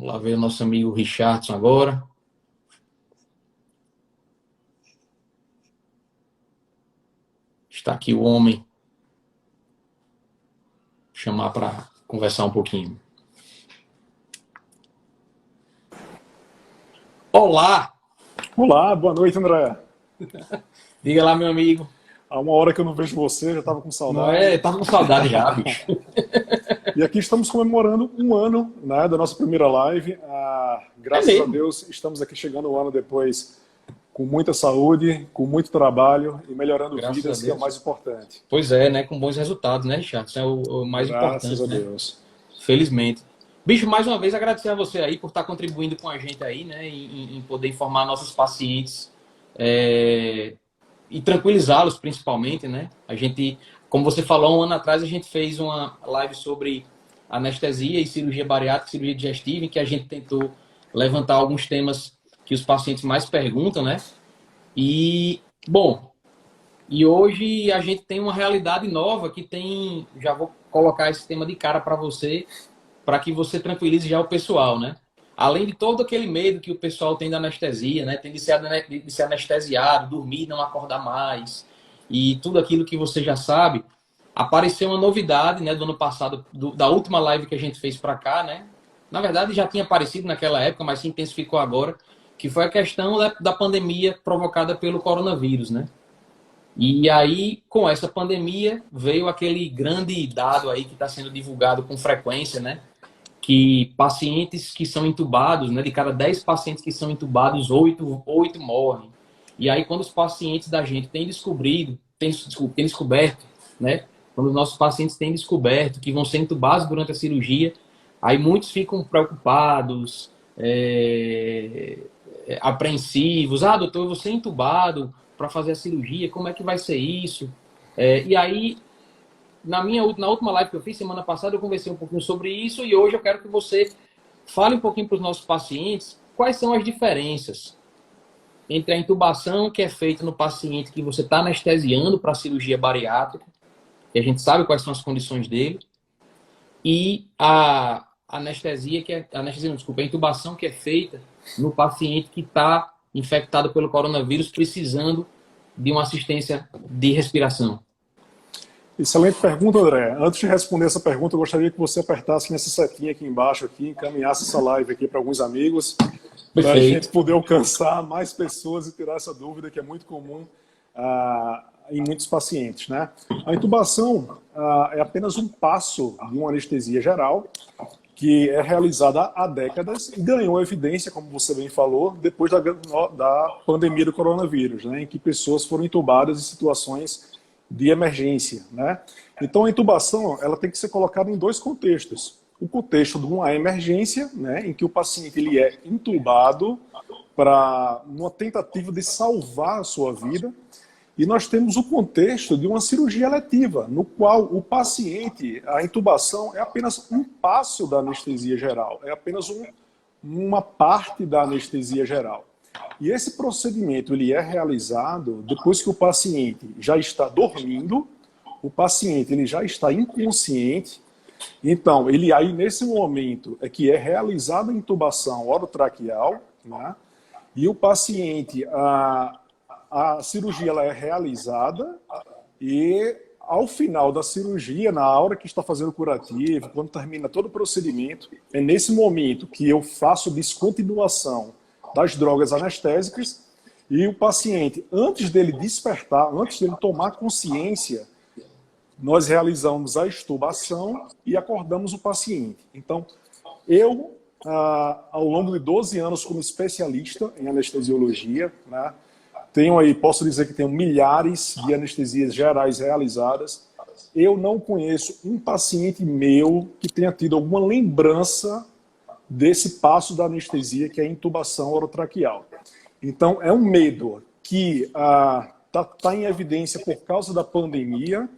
Vamos lá ver o nosso amigo Richardson agora. Está aqui o homem. Vou chamar para conversar um pouquinho. Olá! Olá, boa noite, André. Diga lá, meu amigo. Há uma hora que eu não vejo você, já estava com saudade. Não é? Tava com saudade já, bicho. E aqui estamos comemorando um ano, né, da nossa primeira live. Graças a Deus, estamos aqui chegando um ano depois com muita saúde, com muito trabalho e melhorando vidas, que é o mais importante. Pois é, né? Com bons resultados, né, Richard? Isso é o mais importante. Graças a Deus. Felizmente. Bicho, mais uma vez agradecer a você aí por estar contribuindo com a gente aí, né? Em poder informar nossos pacientes e tranquilizá-los principalmente, né? A gente, como você falou, um ano atrás a gente fez uma live sobre anestesia e cirurgia bariátrica, cirurgia digestiva, em que a gente tentou levantar alguns temas que os pacientes mais perguntam, né? E, bom, e hoje a gente tem uma realidade nova que tem... Já vou colocar esse tema de cara para você, para que você tranquilize já o pessoal, né? Além de todo aquele medo que o pessoal tem da anestesia, né? Tem de ser anestesiado, dormir, não acordar mais, e tudo aquilo que você já sabe, apareceu uma novidade, né, do ano passado, da última live que a gente fez para cá, né? Na verdade, já tinha aparecido naquela época, mas se intensificou agora, que foi a questão da pandemia provocada pelo coronavírus, né? E aí, com essa pandemia, veio aquele grande dado aí que está sendo divulgado com frequência, né? Que pacientes que são entubados, né, de cada 10 pacientes que são entubados, 8 morrem. E aí, quando os pacientes da gente têm descoberto, né, quando os nossos pacientes têm descoberto que vão ser entubados durante a cirurgia, aí muitos ficam preocupados, apreensivos. Ah, doutor, eu vou ser entubado para fazer a cirurgia, como é que vai ser isso? E aí, na última live que eu fiz semana passada, eu conversei um pouquinho sobre isso e hoje eu quero que você fale um pouquinho para os nossos pacientes quais são as diferenças entre a intubação que é feita no paciente que você está anestesiando para a cirurgia bariátrica, que a gente sabe quais são as condições dele, e a intubação que é feita no paciente que está infectado pelo coronavírus, precisando de uma assistência de respiração. Excelente pergunta, André. Antes de responder essa pergunta, eu gostaria que você apertasse nessa setinha aqui embaixo, aqui, encaminhasse essa live aqui para alguns amigos, para a gente poder alcançar mais pessoas e tirar essa dúvida que é muito comum em muitos pacientes, né? A intubação é apenas um passo de uma anestesia geral que é realizada há décadas e ganhou evidência, como você bem falou, depois da pandemia do coronavírus, né? Em que pessoas foram intubadas em situações de emergência, né? Então a intubação ela tem que ser colocada em dois contextos. O contexto de uma emergência, né, em que o paciente ele é intubado para uma tentativa de salvar a sua vida, e nós temos o contexto de uma cirurgia eletiva, no qual o paciente, a intubação é apenas um passo da anestesia geral, é apenas uma parte da anestesia geral. E esse procedimento ele é realizado depois que o paciente já está dormindo, o paciente ele já está inconsciente. Então, ele aí nesse momento é que é realizada a intubação orotraqueal, né? E o paciente, a cirurgia ela é realizada e ao final da cirurgia, na hora que está fazendo o curativo, quando termina todo o procedimento, é nesse momento que eu faço descontinuação das drogas anestésicas e o paciente, antes dele despertar, antes dele tomar consciência, nós realizamos a extubação e acordamos o paciente. Então, eu, ao longo de 12 anos como especialista em anestesiologia, né, posso dizer que tenho milhares de anestesias gerais realizadas, eu não conheço um paciente meu que tenha tido alguma lembrança desse passo da anestesia, que é a intubação orotraqueal. Então, é um medo que está em evidência por causa da pandemia,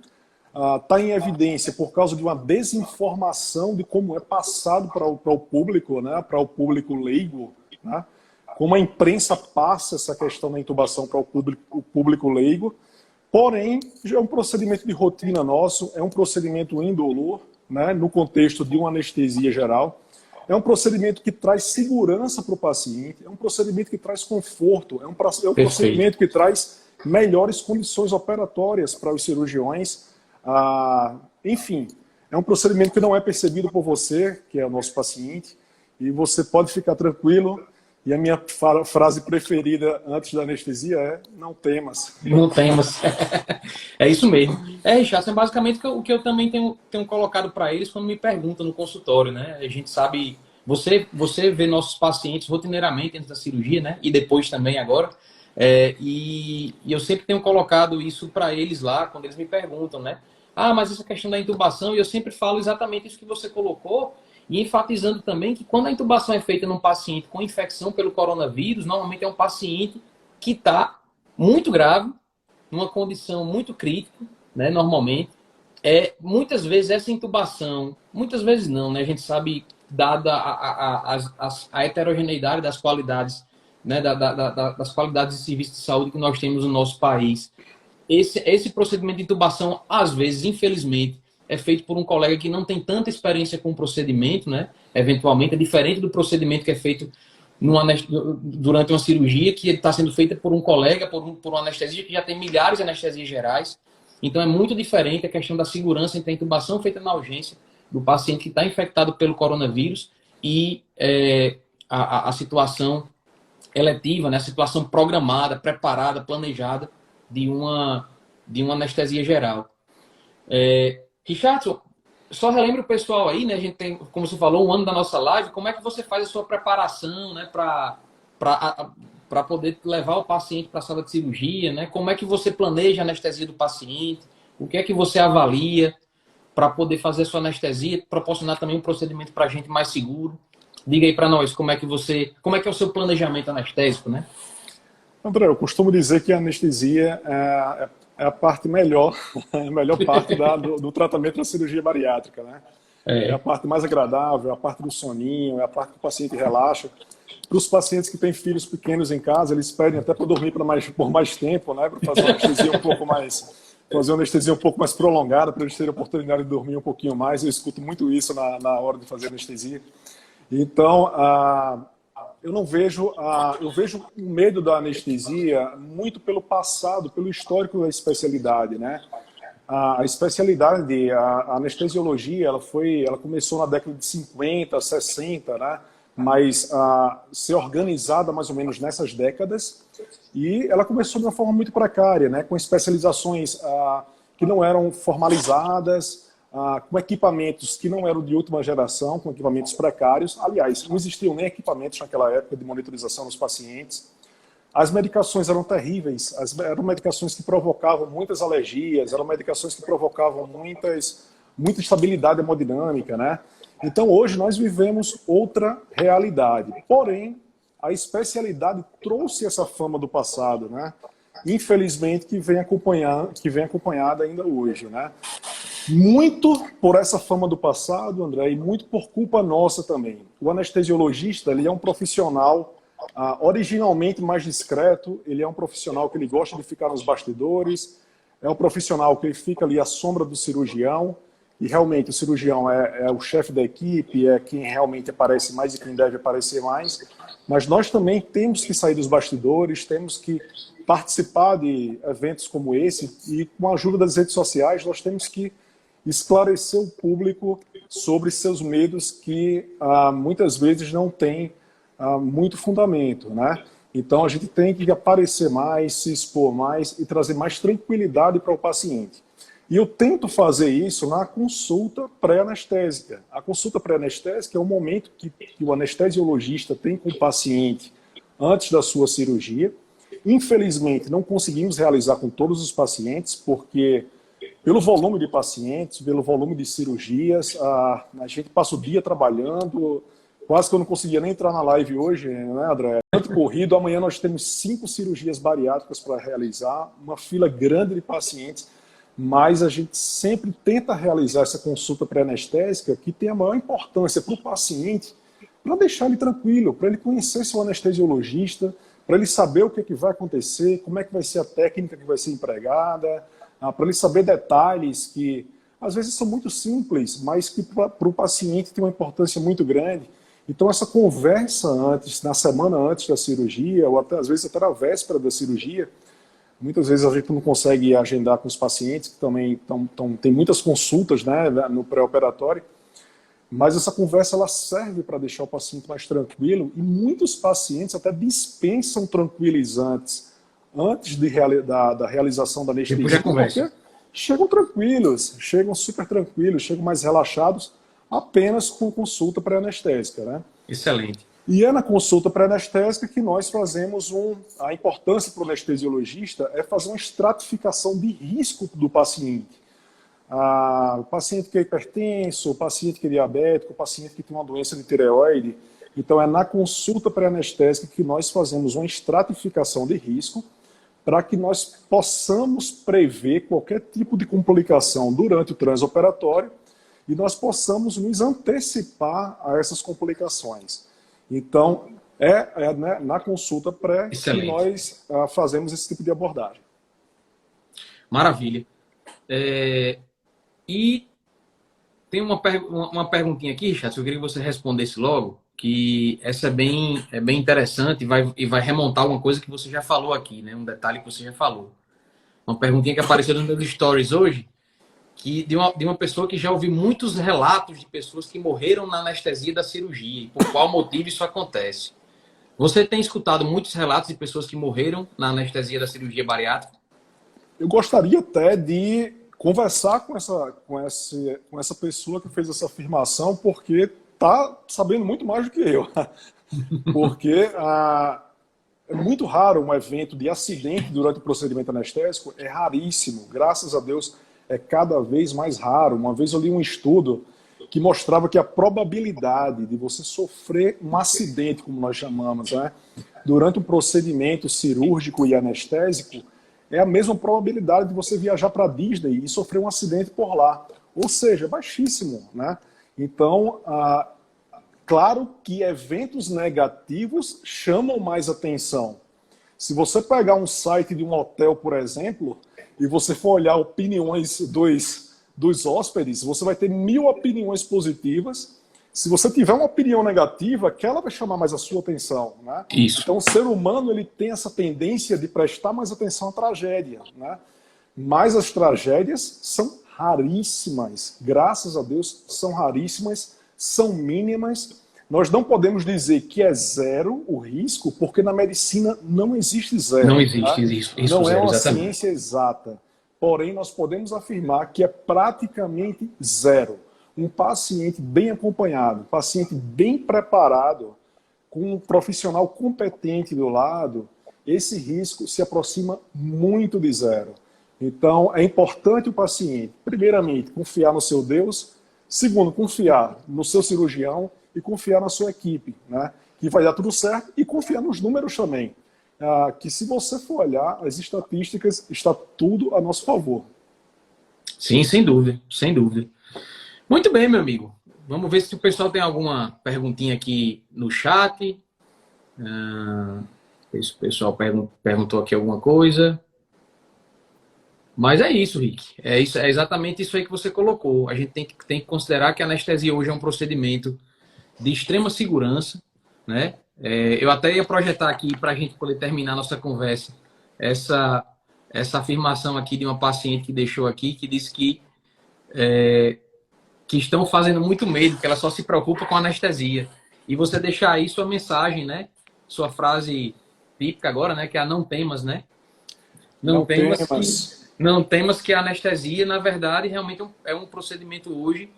está em evidência por causa de uma desinformação de como é passado para o público, né, para o público leigo, né, como a imprensa passa essa questão da intubação para o público leigo. Porém, já é um procedimento de rotina nosso, é um procedimento indolor, né, no contexto de uma anestesia geral. É um procedimento que traz segurança para o paciente, é um procedimento que traz conforto, é um Perfeito. procedimento que traz melhores condições operatórias para os cirurgiões. Enfim, é um procedimento que não é percebido por você, que é o nosso paciente, e você pode ficar tranquilo. E a minha frase preferida antes da anestesia é: não temas. Não temos. É isso mesmo. Richard, é basicamente o que eu também tenho colocado para eles quando me perguntam no consultório, né? A gente sabe, você vê nossos pacientes rotineiramente antes da cirurgia, né? E depois também agora. E eu sempre tenho colocado isso para eles lá, quando eles me perguntam, né? Ah, mas essa questão da intubação, e eu sempre falo exatamente isso que você colocou, e enfatizando também que quando a intubação é feita num paciente com infecção pelo coronavírus, normalmente é um paciente que está muito grave, numa condição muito crítica, né, normalmente. Muitas vezes essa intubação, muitas vezes não, né, a gente sabe, dada a heterogeneidade das qualidades, né, das qualidades de serviço de saúde que nós temos no nosso país, esse procedimento de intubação, às vezes, infelizmente, é feito por um colega que não tem tanta experiência com o procedimento, né? Eventualmente, é diferente do procedimento que é feito durante uma cirurgia, que está sendo feita por um colega, por um anestesista que já tem milhares de anestesias gerais. Então, é muito diferente a questão da segurança entre a intubação feita na urgência do paciente que está infectado pelo coronavírus e a situação eletiva, né? A situação programada, preparada, planejada de uma anestesia geral. Richardson, só relembra o pessoal aí, né? A gente tem, como você falou, um ano da nossa live. Como é que você faz a sua preparação, né? Para poder levar o paciente para a sala de cirurgia, né? Como é que você planeja a anestesia do paciente? O que é que você avalia para poder fazer a sua anestesia, proporcionar também um procedimento para a gente mais seguro? Diga aí para nós como é que é o seu planejamento anestésico, né? André, eu costumo dizer que a anestesia é a parte melhor, a melhor parte do tratamento da cirurgia bariátrica, né? É a parte mais agradável, é a parte do soninho, é a parte que o paciente relaxa. Para os pacientes que têm filhos pequenos em casa, eles pedem até para dormir por mais tempo, né? Para fazer uma anestesia um pouco mais prolongada, para eles terem a oportunidade de dormir um pouquinho mais. Eu escuto muito isso na hora de fazer anestesia. Então, eu vejo o medo da anestesia muito pelo passado, pelo histórico da especialidade, né? A especialidade, a anestesiologia, ela começou na década de 50, 60, né? Mas ser organizada mais ou menos nessas décadas, e ela começou de uma forma muito precária, né? Com especializações que não eram formalizadas, com equipamentos que não eram de última geração, com equipamentos precários. Aliás, não existiam nem equipamentos naquela época de monitorização dos pacientes. As medicações eram terríveis, eram medicações que provocavam muitas alergias, eram medicações que provocavam muita instabilidade hemodinâmica, né? Então, hoje nós vivemos outra realidade. Porém, a especialidade trouxe essa fama do passado, né? Infelizmente, que vem acompanhada ainda hoje, né? Muito por essa fama do passado, André, e muito por culpa nossa também. O anestesiologista, ele é um profissional originalmente mais discreto, ele é um profissional que ele gosta de ficar nos bastidores, é um profissional que ele fica ali à sombra do cirurgião, e realmente o cirurgião é o chefe da equipe, é quem realmente aparece mais e quem deve aparecer mais, mas nós também temos que sair dos bastidores, temos que participar de eventos como esse, e com a ajuda das redes sociais nós temos que esclarecer o público sobre seus medos que muitas vezes não têm muito fundamento, né? Então a gente tem que aparecer mais, se expor mais e trazer mais tranquilidade para o paciente. E eu tento fazer isso na consulta pré-anestésica. A consulta pré-anestésica é o momento que o anestesiologista tem com o paciente antes da sua cirurgia. Infelizmente, não conseguimos realizar com todos os pacientes, porque pelo volume de pacientes, pelo volume de cirurgias, a gente passa o dia trabalhando, quase que eu não conseguia nem entrar na live hoje, né, André? Tanto corrido, amanhã nós temos 5 cirurgias bariátricas para realizar, uma fila grande de pacientes, mas a gente sempre tenta realizar essa consulta pré-anestésica que tem a maior importância para o paciente, para deixar ele tranquilo, para ele conhecer seu anestesiologista, para ele saber o que vai acontecer, como é que vai ser a técnica que vai ser empregada, para ele saber detalhes que às vezes são muito simples, mas que para o paciente tem uma importância muito grande. Então, essa conversa antes, na semana antes da cirurgia, ou até, às vezes até na véspera da cirurgia, muitas vezes a gente não consegue agendar com os pacientes, que também tem muitas consultas, né, no pré-operatório, mas essa conversa ela serve para deixar o paciente mais tranquilo, e muitos pacientes até dispensam tranquilizantes antes da realização da anestesia, porque chegam tranquilos, chegam super tranquilos, chegam mais relaxados, apenas com consulta pré-anestésica, né? Excelente. E é na consulta pré-anestésica que nós fazemos a importância para o anestesiologista é fazer uma estratificação de risco do paciente. O paciente que é hipertenso, o paciente que é diabético, o paciente que tem uma doença de tireoide. Então é na consulta pré-anestésica que nós fazemos uma estratificação de risco para que nós possamos prever qualquer tipo de complicação durante o transoperatório e nós possamos nos antecipar a essas complicações. Então, né, na consulta pré que nós fazemos esse tipo de abordagem. Maravilha. E tem uma perguntinha aqui, Richard, eu queria que você respondesse logo, que essa é bem interessante e vai remontar uma coisa que você já falou aqui, né? Um detalhe que você já falou. Uma perguntinha que apareceu nos meus stories hoje, que de uma pessoa que já ouvi muitos relatos de pessoas que morreram na anestesia da cirurgia e por qual motivo isso acontece. Você tem escutado muitos relatos de pessoas que morreram na anestesia da cirurgia bariátrica? Eu gostaria até de conversar com essa pessoa que fez essa afirmação, porque está sabendo muito mais do que eu. Porque é muito raro um evento de acidente durante o procedimento anestésico, é raríssimo. Graças a Deus, é cada vez mais raro. Uma vez eu li um estudo que mostrava que a probabilidade de você sofrer um acidente, como nós chamamos, né, durante um procedimento cirúrgico e anestésico, é a mesma probabilidade de você viajar para a Disney e sofrer um acidente por lá. Ou seja, é baixíssimo, né? Então, claro que eventos negativos chamam mais atenção. Se você pegar um site de um hotel, por exemplo, e você for olhar opiniões dos hóspedes, você vai ter 1000 opiniões positivas. Se você tiver uma opinião negativa, aquela vai chamar mais a sua atenção, né? Isso. Então, o ser humano ele tem essa tendência de prestar mais atenção à tragédia, né? Mas as tragédias são raríssimas. Graças a Deus, são raríssimas, são mínimas. Nós não podemos dizer que é zero o risco, porque na medicina não existe zero. Não existe risco não zero, é uma exatamente. ciência exata. Porém, nós podemos afirmar que é praticamente zero. Um paciente bem acompanhado, um paciente bem preparado, com um profissional competente do lado, esse risco se aproxima muito de zero. Então, é importante o paciente, primeiramente, confiar no seu Deus, segundo, confiar no seu cirurgião e confiar na sua equipe, né? Que vai dar tudo certo, e confiar nos números também. Que se você for olhar as estatísticas, está tudo a nosso favor. Sim, sem dúvida, sem dúvida. Muito bem, meu amigo. Vamos ver se o pessoal tem alguma perguntinha aqui no chat. O pessoal perguntou aqui alguma coisa. Mas é isso, Rick. É exatamente isso aí que você colocou. A gente tem que considerar que a anestesia hoje é um procedimento de extrema segurança, né? Eu até ia projetar aqui para a gente poder terminar nossa conversa essa afirmação aqui de uma paciente que deixou aqui, que disse que estão fazendo muito medo, que ela só se preocupa com anestesia. E você deixar aí sua mensagem, né? Sua frase típica agora, né? Que é a não temas, né? Não temas que a anestesia, na verdade, realmente é um procedimento hoje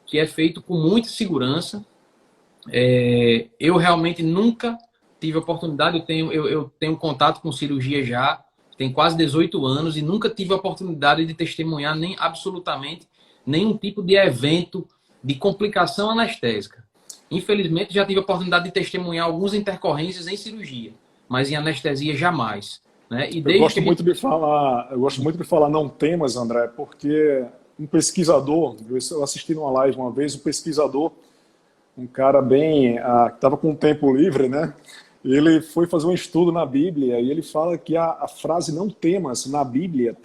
que é feito com muita segurança. Eu realmente nunca tive oportunidade, eu tenho contato com cirurgia já, tem quase 18 anos e nunca tive a oportunidade de testemunhar absolutamente nenhum tipo de evento de complicação anestésica. Infelizmente, já tive a oportunidade de testemunhar algumas intercorrências em cirurgia, mas em anestesia jamais. Né? Eu gosto muito de falar não temas, André, porque um pesquisador, eu assisti numa live uma vez, um pesquisador, um cara bem, que estava com tempo livre, né? Ele foi fazer um estudo na Bíblia e ele fala que a frase não temas na Bíblia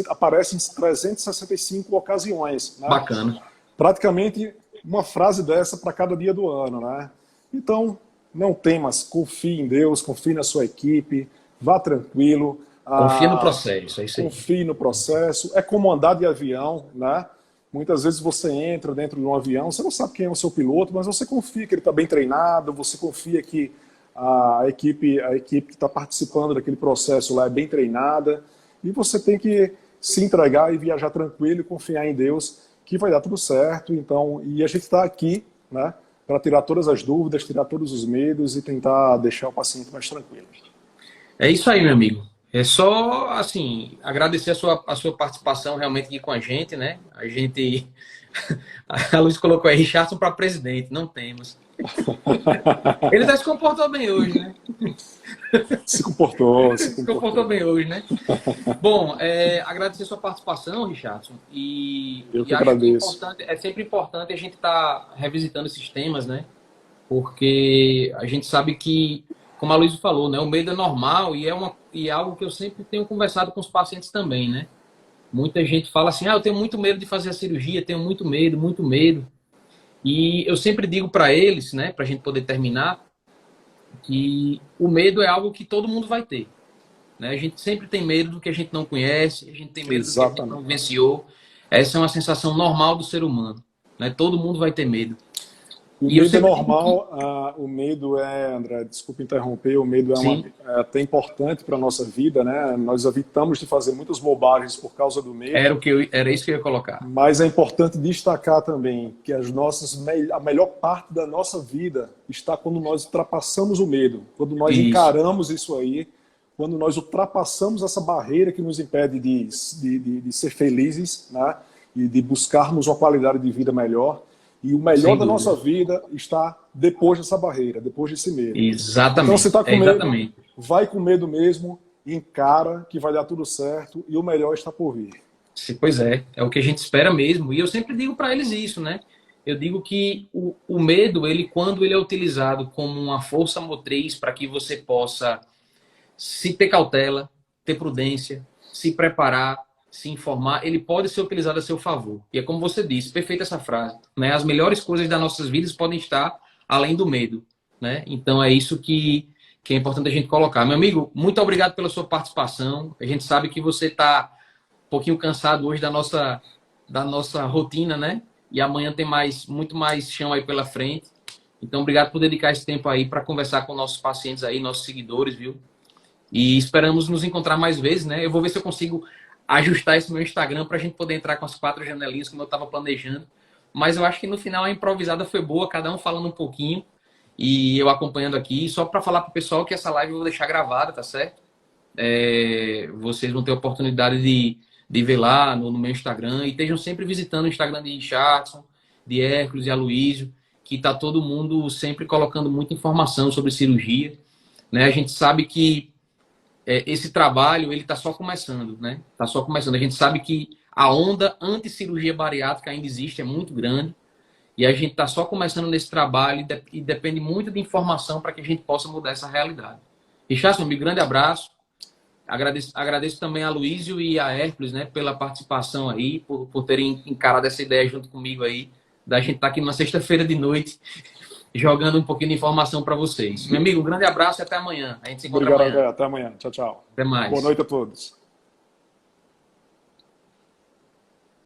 aparece em 365 ocasiões. Né? Bacana. Praticamente uma frase dessa para cada dia do ano, né? Então, não temas, confie em Deus, confie na sua equipe, vá tranquilo. Confia no processo, é isso aí. Confie no processo. É como andar de avião, né? Muitas vezes você entra dentro de um avião, você não sabe quem é o seu piloto, mas você confia que ele está bem treinado, você confia que a equipe que está participando daquele processo lá é bem treinada, e você tem que se entregar e viajar tranquilo e confiar em Deus que vai dar tudo certo. Então, e a gente está aqui, né, para tirar todas as dúvidas, tirar todos os medos e tentar deixar o paciente mais tranquilo. É isso aí, meu amigo. É só, assim, agradecer a sua participação realmente aqui com a gente, né? A gente... A Luiz colocou aí, Richardson para presidente, não temos. Ele até se comportou bem hoje, né? Se comportou bem hoje, né? Bom, agradecer a sua participação, Richardson. Eu que acho agradeço. Que é sempre importante a gente estar revisitando esses temas, né? Porque a gente sabe que, como a Luísa falou, né, o medo é normal e é algo que eu sempre tenho conversado com os pacientes também, né? Muita gente fala assim, eu tenho muito medo de fazer a cirurgia, tenho muito medo, muito medo. E eu sempre digo para eles, né, para a gente poder terminar, que o medo é algo que todo mundo vai ter. Né? A gente sempre tem medo do que a gente não conhece, a gente tem medo do que a gente não vivenciou. Essa é uma sensação normal do ser humano. Né? Todo mundo vai ter medo. O medo é normal, o medo André, desculpa interromper, o medo é até importante para a nossa vida, né? Nós evitamos de fazer muitas bobagens por causa do medo. Era isso que eu ia colocar. Mas é importante destacar também que a melhor parte da nossa vida está quando nós ultrapassamos o medo, quando nós encaramos isso aí, quando nós ultrapassamos essa barreira que nos impede de ser felizes, né? E de buscarmos uma qualidade de vida melhor. E o melhor da nossa vida está depois dessa barreira, depois desse medo. Exatamente. Então, você está com medo, vai com medo mesmo, encara que vai dar tudo certo e o melhor está por vir. Pois é o que a gente espera mesmo. E eu sempre digo para eles isso, né? Eu digo que o medo, quando ele é utilizado como uma força motriz para que você possa se ter cautela, ter prudência, se preparar, se informar, ele pode ser utilizado a seu favor. E é como você disse, perfeita essa frase, né? As melhores coisas das nossas vidas podem estar além do medo, né? Então é isso que é importante a gente colocar. Meu amigo, muito obrigado pela sua participação. A gente sabe que você está um pouquinho cansado hoje da nossa rotina, né? E amanhã tem muito mais chão aí pela frente. Então, obrigado por dedicar esse tempo aí para conversar com nossos pacientes aí, nossos seguidores, viu? E esperamos nos encontrar mais vezes, né? Eu vou ver se eu consigo ajustar esse meu Instagram para a gente poder entrar com as 4 janelinhas como eu estava planejando. Mas eu acho que no final a improvisada foi boa, cada um falando um pouquinho e eu acompanhando aqui. Só para falar para o pessoal que essa live eu vou deixar gravada, tá certo? Vocês vão ter a oportunidade de ver lá no meu Instagram e estejam sempre visitando o Instagram de Richardson, de Hércules e Aloísio, que está todo mundo sempre colocando muita informação sobre cirurgia. Né? A gente sabe que esse trabalho ele está só começando, né? Está só começando. A gente sabe que a onda anti-cirurgia bariátrica ainda existe, é muito grande. E a gente está só começando nesse trabalho e depende muito de informação para que a gente possa mudar essa realidade. Richardson, um grande abraço. Agradeço também a Aloísio e a Hércules, né, pela participação aí, por terem encarado essa ideia junto comigo aí, da gente estar aqui numa sexta-feira de noite, jogando um pouquinho de informação para vocês. Meu amigo, um grande abraço e até amanhã. A gente se encontra amanhã. Até amanhã. Tchau, tchau. Até mais. Boa noite a todos.